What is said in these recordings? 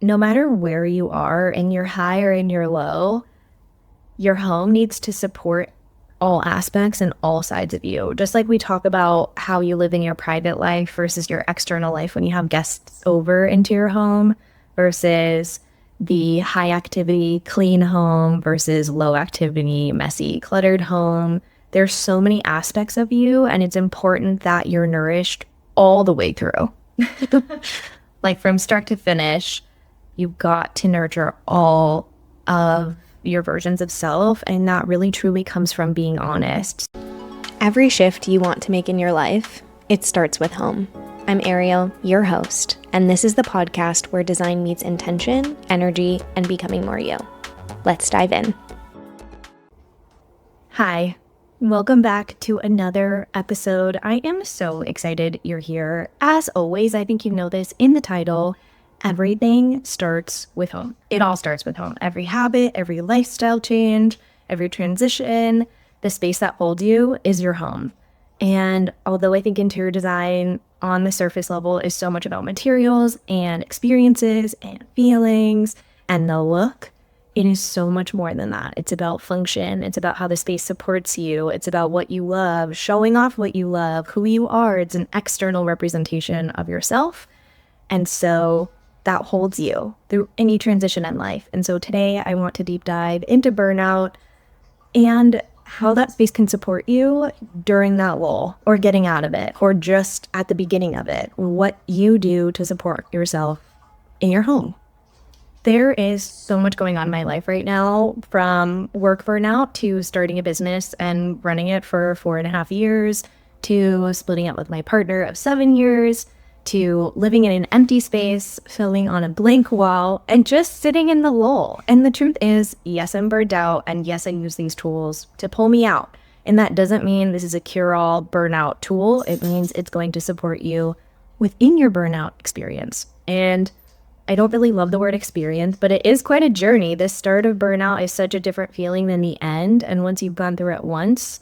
No matter where you are in your high or in your low, your home needs to support all aspects and all sides of you. Just like we talk about how you live in your private life versus your external life when you have guests over into your home versus the high activity, clean home versus low activity, messy, cluttered home. There's so many aspects of you, and it's important that you're nourished all the way through. Like from start to finish, you've got to nurture all of your versions of self, and that really truly comes from being honest. Every shift you want to make in your life, it starts with home. I'm Ariel, your host, and this is the podcast where design meets intention, energy, and becoming more you. Let's dive in. Hi, welcome back to another episode. I am so excited you're here. As always, I think you know this in the title, everything starts with home. It all starts with home. Every habit, every lifestyle change, every transition, the space that holds you is your home. And although I think interior design on the surface level is so much about materials and experiences and feelings and the look, it is so much more than that. It's about function. It's about how the space supports you. It's about what you love, showing off what you love, who you are. It's an external representation of yourself. And so that holds you through any transition in life. And so today I want to deep dive into burnout and how that space can support you during that lull or getting out of it or just at the beginning of it, what you do to support yourself in your home. There is so much going on in my life right now, from work burnout to starting a business and running it for 4.5 years, to splitting up with my partner of 7 years, to living in an empty space, filling on a blank wall, and just sitting in the lull. And the truth is, yes, I'm burned out, and yes, I use these tools to pull me out. And that doesn't mean this is a cure-all burnout tool. It means it's going to support you within your burnout experience. And I don't really love the word experience, but it is quite a journey. The start of burnout is such a different feeling than the end. And once you've gone through it once,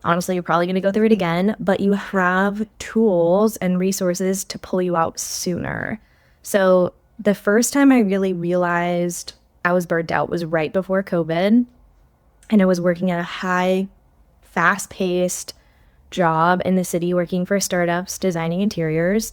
honestly, you're probably going to go through it again, but you have tools and resources to pull you out sooner. So the first time I really realized I was burnt out was right before COVID. And I was working at a high, fast-paced job in the city, working for startups, designing interiors.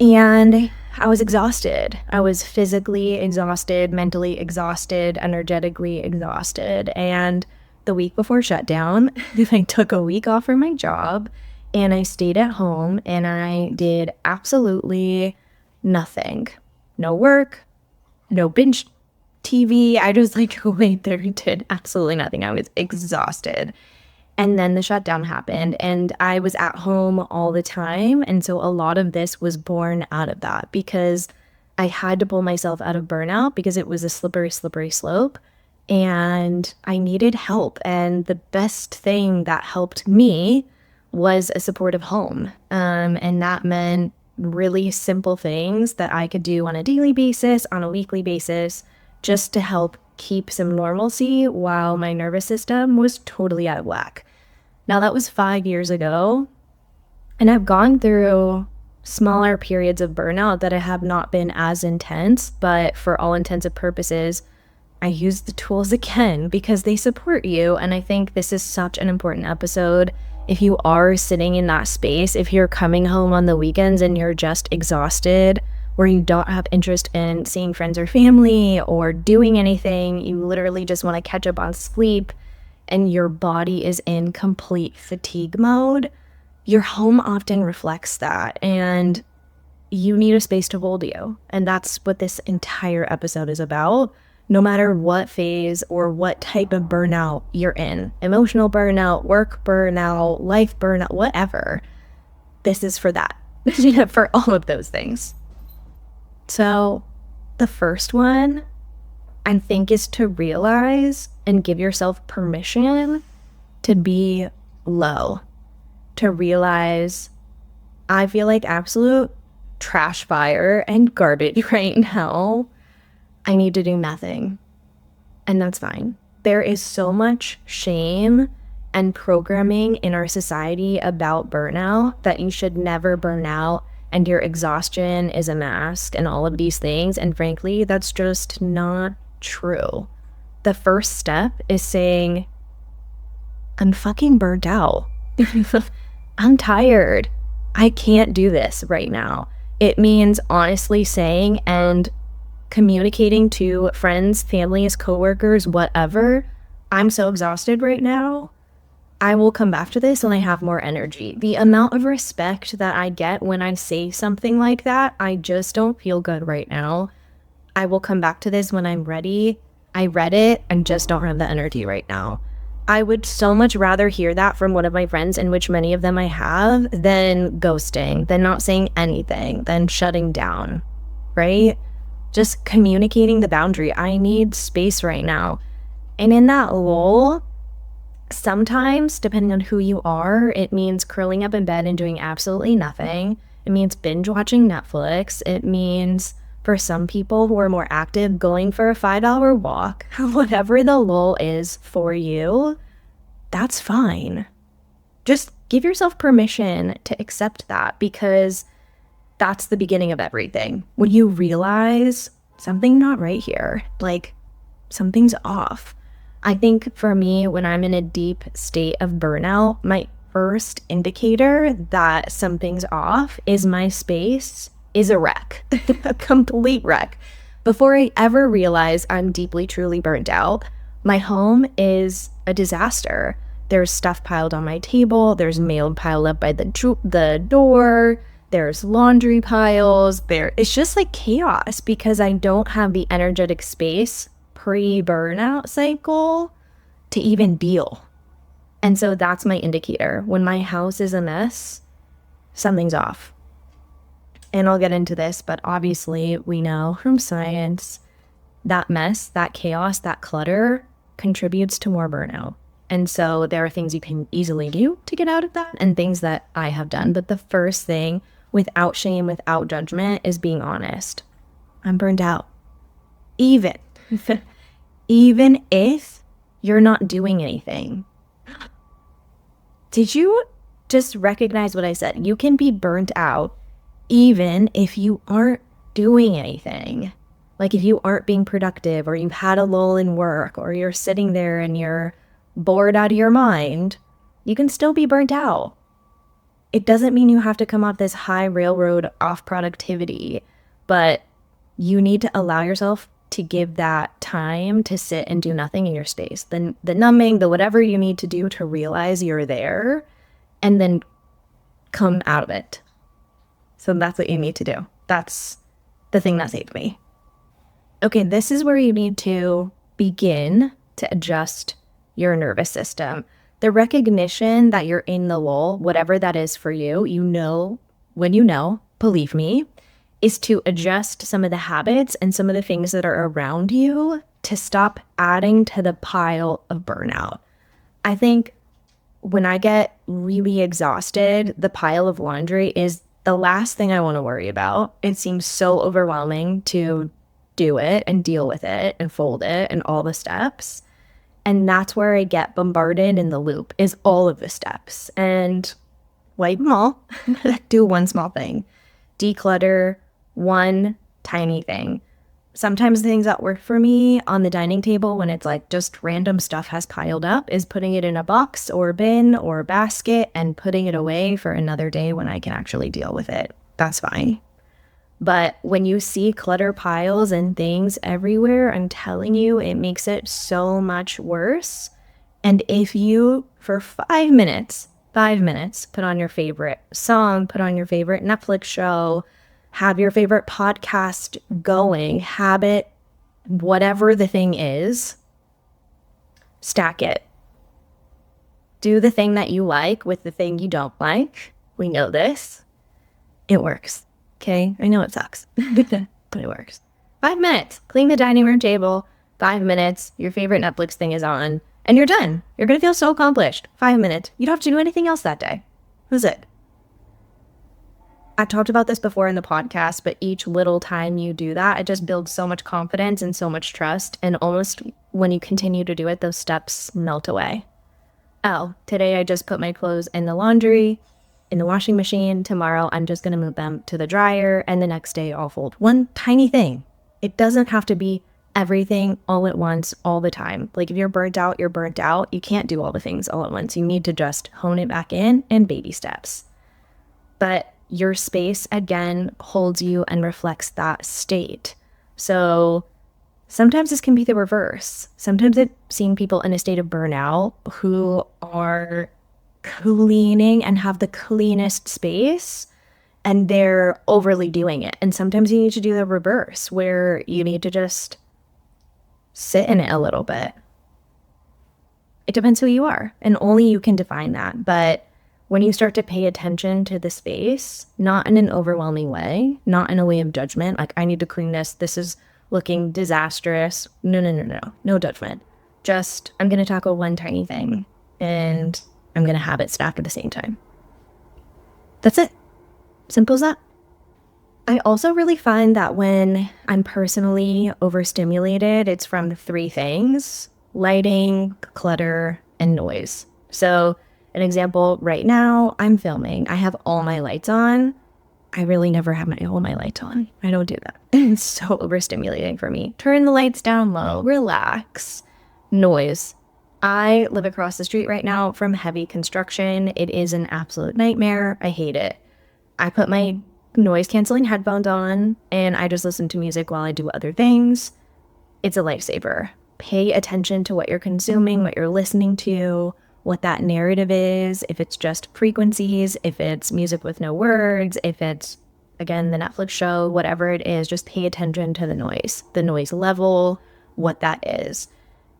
And I was exhausted. I was physically exhausted, mentally exhausted, energetically exhausted. And the week before shutdown, I took a week off from my job and I stayed at home and I did absolutely nothing. No work, no binge TV. I just laid there and did absolutely nothing. I was exhausted. And then the shutdown happened and I was at home all the time. And so a lot of this was born out of that because I had to pull myself out of burnout because it was a slippery, slippery slope. And I needed help. And the best thing that helped me was a supportive home. And that meant really simple things that I could do on a daily basis, on a weekly basis, just to help keep some normalcy while my nervous system was totally out of whack. Now, that was 5 years ago. And I've gone through smaller periods of burnout that have not been as intense, but for all intents and purposes, I use the tools again because they support you. And I think this is such an important episode. If you are sitting in that space, if you're coming home on the weekends and you're just exhausted, or you don't have interest in seeing friends or family or doing anything, you literally just want to catch up on sleep and your body is in complete fatigue mode, your home often reflects that. And you need a space to hold you. And that's what this entire episode is about. No matter what phase or what type of burnout you're in, emotional burnout, work burnout, life burnout, whatever, this is for that, for all of those things. So the first one, I think, is to realize and give yourself permission to be low, to realize I feel like absolute trash fire and garbage right now. I need to do nothing. And that's fine. There is so much shame and programming in our society about burnout that you should never burn out and your exhaustion is a mask and all of these things. And frankly, that's just not true. The first step is saying, I'm fucking burnt out. I'm tired. I can't do this right now. It means honestly saying and communicating to friends, families, coworkers, whatever, I'm so exhausted right now. I will come back to this when I have more energy. The amount of respect that I get when I say something like that, I just don't feel good right now. I will come back to this when I'm ready. I read it and just don't have the energy right now. I would so much rather hear that from one of my friends, in which many of them I have, than ghosting, than not saying anything, than shutting down, right? Just communicating the boundary. I need space right now. And in that lull, sometimes, depending on who you are, it means curling up in bed and doing absolutely nothing. It means binge watching Netflix. It means, for some people who are more active, going for a 5-hour walk. Whatever the lull is for you, that's fine. Just give yourself permission to accept that, because that's the beginning of everything. When you realize something's not right here, like something's off. I think for me, when I'm in a deep state of burnout, my first indicator that something's off is my space is a wreck, a complete wreck. Before I ever realize I'm deeply, truly burnt out, my home is a disaster. There's stuff piled on my table. There's mail piled up by the door. There's laundry piles. It's just like chaos, because I don't have the energetic space pre-burnout cycle to even deal. And so that's my indicator. When my house is a mess, something's off. And I'll get into this, but obviously we know from science that mess, that chaos, that clutter contributes to more burnout. And so there are things you can easily do to get out of that, and things that I have done. But the first thing, without shame, without judgment, is being honest. I'm burned out. Even if you're not doing anything. Did you just recognize what I said? You can be burnt out even if you aren't doing anything. Like if you aren't being productive, or you've had a lull in work, or you're sitting there and you're bored out of your mind, you can still be burnt out. It doesn't mean you have to come off this high railroad off productivity, but you need to allow yourself to give that time to sit and do nothing in your space. The numbing, the whatever you need to do to realize you're there, and then come out of it. So that's what you need to do. That's the thing that saved me. Okay, this is where you need to begin to adjust your nervous system. The recognition that you're in the lull, whatever that is for you, when you know, believe me, is to adjust some of the habits and some of the things that are around you to stop adding to the pile of burnout. I think when I get really exhausted, the pile of laundry is the last thing I want to worry about. It seems so overwhelming to do it and deal with it and fold it and all the steps. And that's where I get bombarded in the loop, is all of the steps. And wipe them all. Do one small thing. Declutter one tiny thing. Sometimes the things that work for me on the dining table, when it's like just random stuff has piled up, is putting it in a box or bin or basket and putting it away for another day when I can actually deal with it. That's fine. But when you see clutter piles and things everywhere, I'm telling you, it makes it so much worse. And if you, for 5 minutes, put on your favorite song, put on your favorite Netflix show, have your favorite podcast going, habit, whatever the thing is, stack it. Do the thing that you like with the thing you don't like. We know this. It works. Okay? I know it sucks, but it works. 5 minutes. Clean the dining room table. 5 minutes. Your favorite Netflix thing is on. And you're done. You're going to feel so accomplished. 5 minutes. You don't have to do anything else that day. That's it. I've talked about this before in the podcast, but each little time you do that, it just builds so much confidence and so much trust. And almost when you continue to do it, those steps melt away. Oh, today I just put my clothes in the laundry. in the washing machine. Tomorrow, I'm just going to move them to the dryer. And the next day, I'll fold one tiny thing. It doesn't have to be everything all at once, all the time. Like if you're burnt out, you're burnt out. You can't do all the things all at once. You need to just hone it back in baby steps. But your space, again, holds you and reflects that state. So sometimes this can be the reverse. Sometimes I've seen people in a state of burnout who are cleaning and have the cleanest space, and they're overly doing it. And sometimes you need to do the reverse, where you need to just sit in it a little bit. It depends who you are, and only you can define that. But when you start to pay attention to the space, not in an overwhelming way, not in a way of judgment, like I need to clean this is looking disastrous. No judgment. Just, I'm going to tackle one tiny thing and I'm going to have it stacked at the same time. That's it. Simple as that. I also really find that when I'm personally overstimulated, it's from three things: lighting, clutter, and noise. So an example, right now I'm filming. I have all my lights on. I really never have all my lights on. I don't do that. It's so overstimulating for me. Turn the lights down low, relax. Noise. I live across the street right now from heavy construction. It is an absolute nightmare. I hate it. I put my noise canceling headphones on and I just listen to music while I do other things. It's a lifesaver. Pay attention to what you're consuming, what you're listening to, what that narrative is, if it's just frequencies, if it's music with no words, if it's, again, the Netflix show, whatever it is, just pay attention to the noise level, what that is.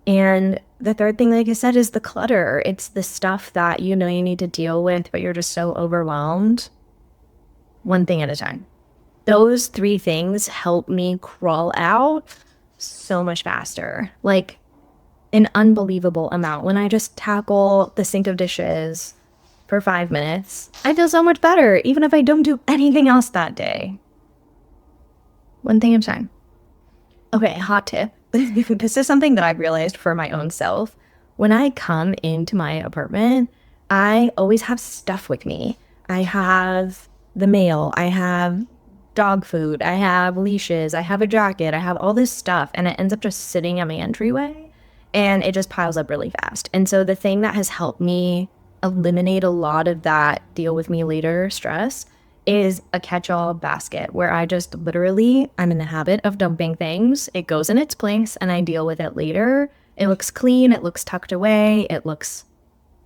And the third thing, like I said, is the clutter. It's the stuff that you know you need to deal with, but you're just so overwhelmed. One thing at a time. Those three things help me crawl out so much faster. Like an unbelievable amount. When I just tackle the sink of dishes for 5 minutes, I feel so much better, even if I don't do anything else that day. One thing at a time. Okay, hot tip. This is something that I've realized for my own self. When I come into my apartment, I always have stuff with me. I have the mail, I have dog food, I have leashes, I have a jacket, I have all this stuff, and it ends up just sitting at my entryway, and it just piles up really fast. And so the thing that has helped me eliminate a lot of that deal with me later stress is a catch-all basket, where I just literally, I'm in the habit of dumping things. It goes in its place and I deal with it later. It looks clean, it looks tucked away, it looks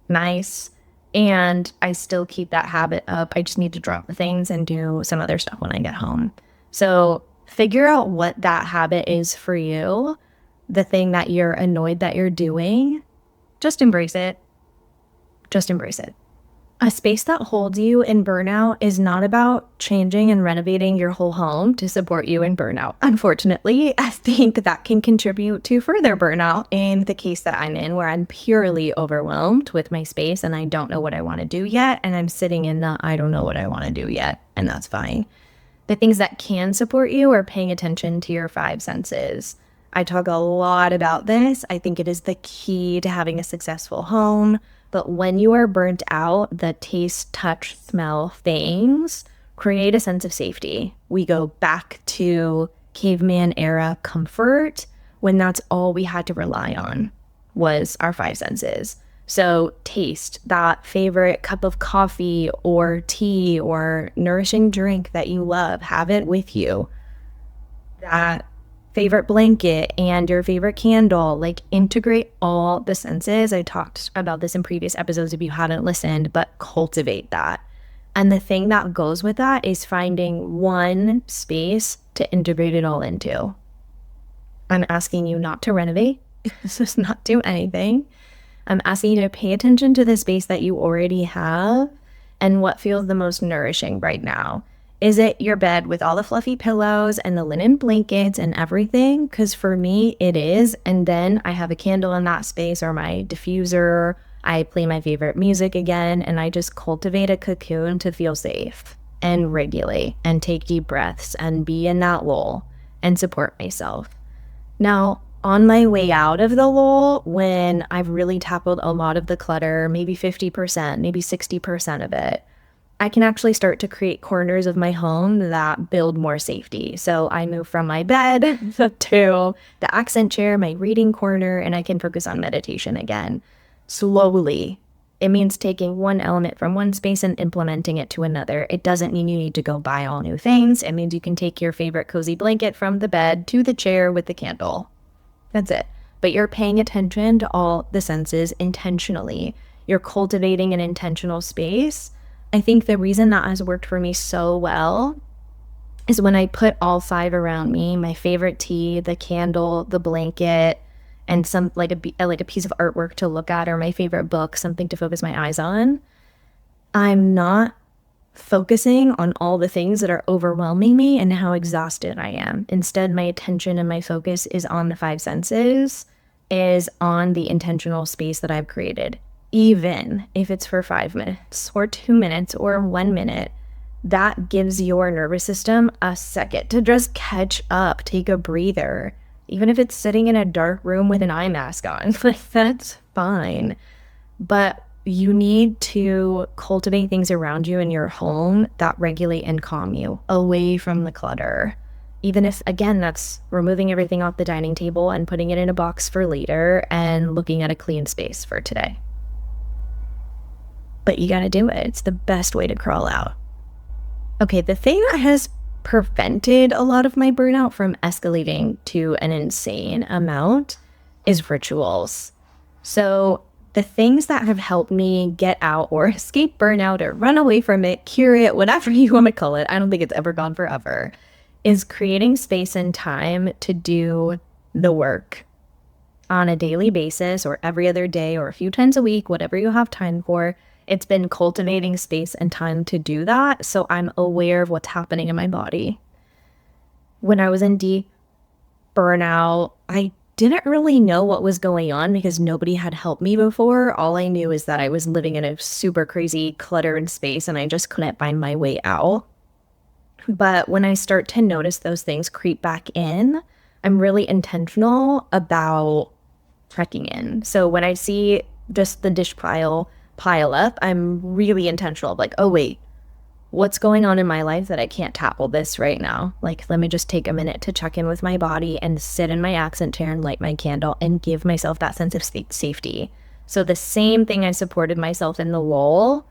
nice, and I still keep that habit up. I just need to drop the things and do some other stuff when I get home. So figure out what that habit is for you, the thing that you're annoyed that you're doing. Just embrace it. Just embrace it. A space that holds you in burnout is not about changing and renovating your whole home to support you in burnout. Unfortunately, I think that can contribute to further burnout in the case that I'm in, where I'm purely overwhelmed with my space and I don't know what I want to do yet. And I'm sitting in the I don't know what I want to do yet. And that's fine. The things that can support you are paying attention to your 5 senses. I talk a lot about this. I think it is the key to having a successful home. But when you are burnt out, the taste, touch, smell things create a sense of safety. We go back to caveman era comfort when that's all we had to rely on was our 5 senses. So taste, that favorite cup of coffee or tea or nourishing drink that you love, have it with you. That favorite blanket and your favorite candle, like integrate all the senses. I talked about this in previous episodes if you hadn't listened, but cultivate that. And the thing that goes with that is finding one space to integrate it all into. I'm asking you not to renovate, just not do anything. I'm asking you to pay attention to the space that you already have and what feels the most nourishing right now. Is it your bed with all the fluffy pillows and the linen blankets and everything? Because for me, it is. And then I have a candle in that space or my diffuser. I play my favorite music again, and I just cultivate a cocoon to feel safe and regulate and take deep breaths and be in that lull and support myself. Now, on my way out of the lull, when I've really tackled a lot of the clutter, maybe 50%, maybe 60% of it, I can actually start to create corners of my home that build more safety. So I move from my bed to the accent chair, my reading corner, and I can focus on meditation again. Slowly. It means taking one element from one space and implementing it to another. It doesn't mean you need to go buy all new things. It means you can take your favorite cozy blanket from the bed to the chair with the candle. That's it. But you're paying attention to all the senses intentionally. You're cultivating an intentional space. I think the reason that has worked for me so well is when I put all five around me, my favorite tea, the candle, the blanket, and some like a piece of artwork to look at, or my favorite book, something to focus my eyes on. I'm not focusing on all the things that are overwhelming me and how exhausted I am. Instead, my attention and my focus is on the five senses, is on the intentional space that I've created. Even if it's for 5 minutes or 2 minutes or 1 minute, that gives your nervous system a second to just catch up, take a breather. Even if it's sitting in a dark room with an eye mask on, like that's fine. But you need to cultivate things around you in your home that regulate and calm you away from the clutter. Even if, again, that's removing everything off the dining table and putting it in a box for later and looking at a clean space for today. But you got to do it. It's the best way to crawl out. Okay, the thing that has prevented a lot of my burnout from escalating to an insane amount is rituals. So the things that have helped me get out or escape burnout or run away from it, cure it, whatever you want to call it, I don't think it's ever gone forever, is creating space and time to do the work on a daily basis or every other day or a few times a week, whatever you have time for. It's been cultivating space and time to do that, so I'm aware of what's happening in my body. When I was in deep burnout, I didn't really know what was going on because nobody had helped me before. All I knew is that I was living in a super crazy cluttered space and I just couldn't find my way out. But when I start to notice those things creep back in, I'm really intentional about checking in. So when I see just the dish pile up, I'm really intentional of like, oh wait, what's going on in my life that I can't tackle this right now? Like, let me just take a minute to check in with my body and sit in my accent chair and light my candle and give myself that sense of safety. So the same thing I supported myself in the lull,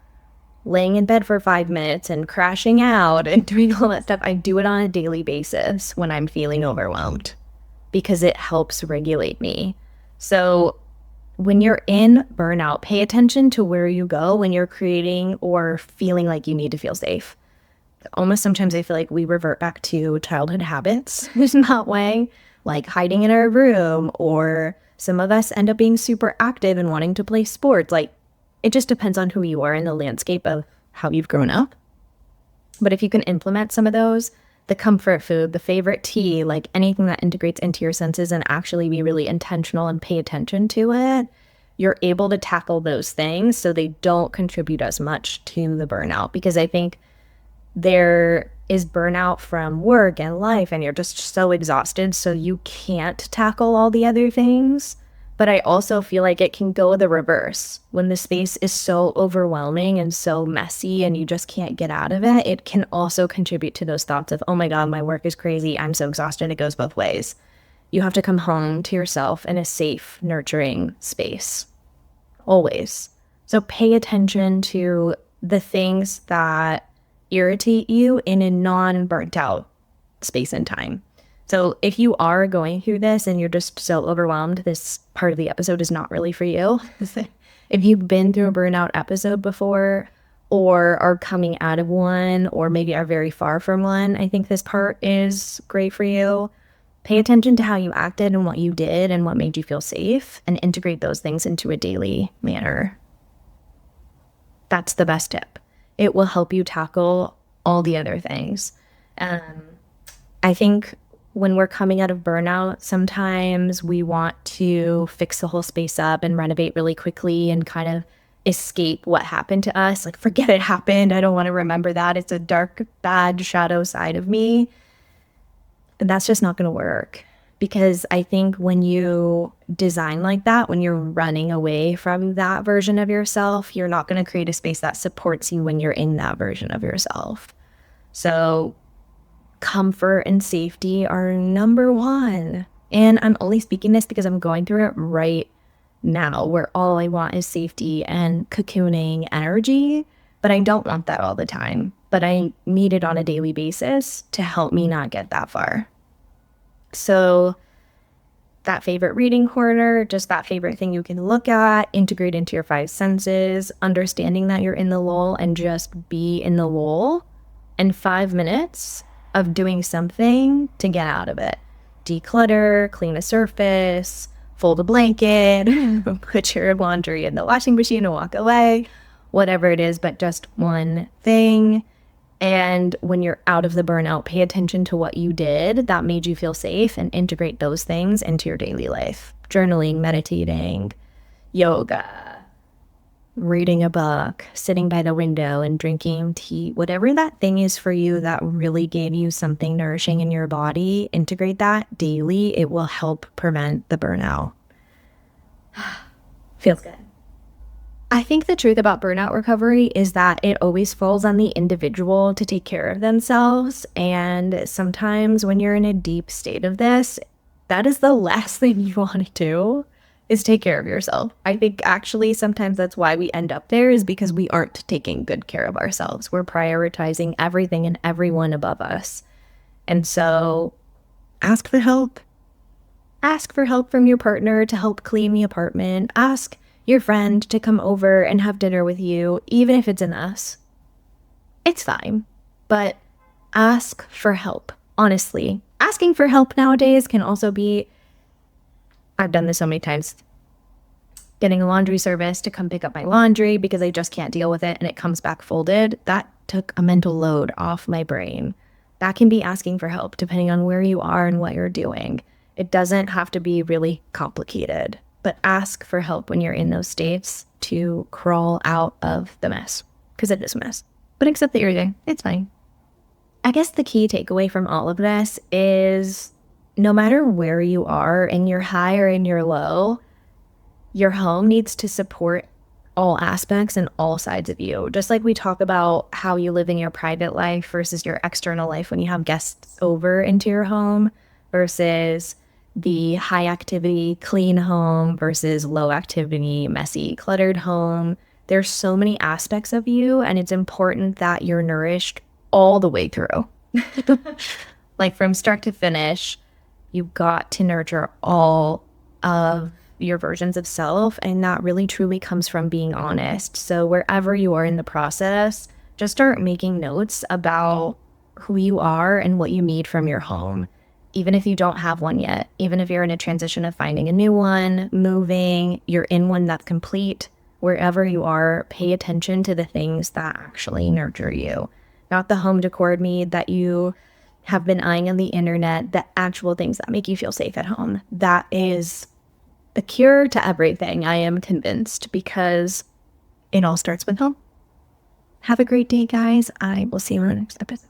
laying in bed for 5 minutes and crashing out and doing all that stuff, I do it on a daily basis when I'm feeling overwhelmed because it helps regulate me. So when you're in burnout, pay attention to where you go when you're creating or feeling like you need to feel safe. Almost sometimes I feel like we revert back to childhood habits in that way, like hiding in our room, or some of us end up being super active and wanting to play sports. Like, it just depends on who you are in the landscape of how you've grown up. But if you can implement some of those, the comfort food, the favorite tea, like anything that integrates into your senses and actually be really intentional and pay attention to it, you're able to tackle those things so they don't contribute as much to the burnout. Because I think there is burnout from work and life and you're just so exhausted, so you can't tackle all the other things. But I also feel like it can go the reverse. When the space is so overwhelming and so messy and you just can't get out of it, it can also contribute to those thoughts of, oh my God, my work is crazy, I'm so exhausted. It goes both ways. You have to come home to yourself in a safe, nurturing space. Always. So pay attention to the things that irritate you in a non-burnt out space and time. So if you are going through this and you're just so overwhelmed, this part of the episode is not really for you. If you've been through a burnout episode before or are coming out of one or maybe are very far from one, I think this part is great for you. Pay attention to how you acted and what you did and what made you feel safe and integrate those things into a daily manner. That's the best tip. It will help you tackle all the other things. I think when we're coming out of burnout, sometimes we want to fix the whole space up and renovate really quickly and kind of escape what happened to us. Like, forget it happened. I don't want to remember that. It's a dark, bad shadow side of me. And that's just not going to work Because I think when you design like that, when you're running away from that version of yourself, you're not going to create a space that supports you when you're in that version of yourself. So comfort and safety are number one. And I'm only speaking this because I'm going through it right now, where all I want is safety and cocooning energy. But I don't want that all the time. But I need it on a daily basis to help me not get that far. So that favorite reading corner, just that favorite thing you can look at, integrate into your five senses, understanding that you're in the lull and just be in the lull, and 5 minutes of doing something to get out of it. Declutter, clean a surface, fold a blanket, put your laundry in the washing machine and walk away, whatever it is, but just one thing. And when you're out of the burnout, pay attention to what you did that made you feel safe and integrate those things into your daily life. Journaling, meditating, yoga, reading a book, sitting by the window and drinking tea, whatever that thing is for you that really gave you something nourishing in your body, integrate that daily. It will help prevent the burnout. Feels good. I think the truth about burnout recovery is that it always falls on the individual to take care of themselves. And sometimes when you're in a deep state of this, that is the last thing you want to do, is take care of yourself. I think actually sometimes that's why we end up there, is because we aren't taking good care of ourselves. We're prioritizing everything and everyone above us. And so ask for help. Ask for help from your partner to help clean the apartment. Ask your friend to come over and have dinner with you, even if it's a mess. It's fine, but ask for help. Honestly, asking for help nowadays can also be, I've done this so many times, getting a laundry service to come pick up my laundry because I just can't deal with it and it comes back folded. That took a mental load off my brain. That can be asking for help depending on where you are and what you're doing. It doesn't have to be really complicated. But ask for help when you're in those states to crawl out of the mess, because it is a mess. But accept that you're there. It's fine. I guess the key takeaway from all of this is no matter where you are, in your high or in your low, your home needs to support all aspects and all sides of you. Just like we talk about how you live in your private life versus your external life when you have guests over into your home, versus the high activity, clean home versus low activity, messy, cluttered home. There's so many aspects of you, and it's important that you're nourished all the way through. Like from start to finish, you've got to nurture all of your versions of self, and that really truly comes from being honest. So wherever you are in the process, just start making notes about who you are and what you need from your home. Even if you don't have one yet, even if you're in a transition of finding a new one, moving, you're in one that's complete, wherever you are, pay attention to the things that actually nurture you. Not the home decor need that you have been eyeing on the internet, the actual things that make you feel safe at home. That is the cure to everything, I am convinced, because it all starts with home. Have a great day, guys. I will see you in the next episode.